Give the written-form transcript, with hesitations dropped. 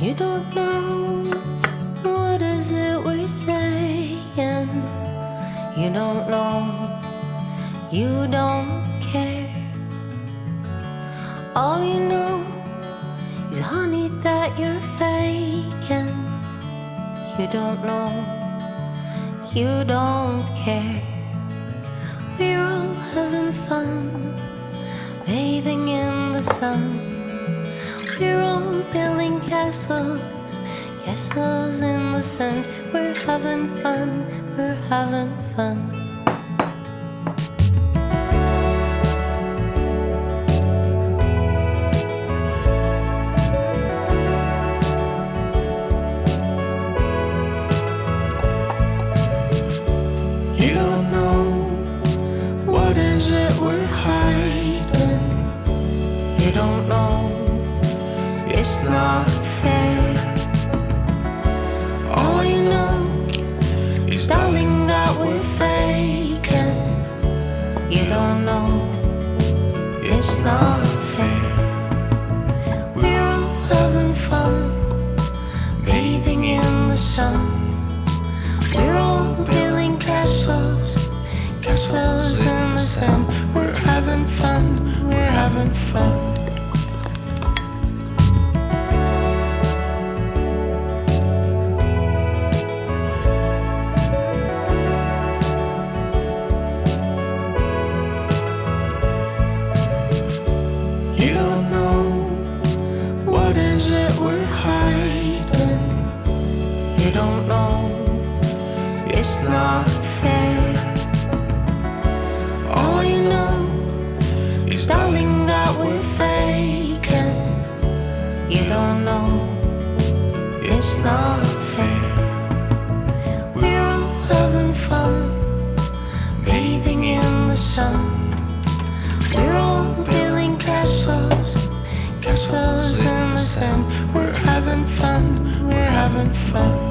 You don't know what is it we're saying. You don't know, you don't care. All you know is honey that you're faking. You don't know, you don't care. We're all having fun, bathing in the sun. We're all building castles, castles in the sand. We're having fun, we're having fun. You don't know what is it we're hiding. You don't know, it's not fair. All you know is, darling, that we're faking. You don't know, it's not fair. We're all having fun, bathing in the sun. We're all building castles, castles in the sand. We're having fun, we're having fun. You don't know what is it we're hiding. You don't know, it's not fair. All you know is, darling, that we're faking. You don't know, it's not fair. We're all having fun, bathing in the sun. We're all building castles, castles in the sand. We're having fun, we're having fun.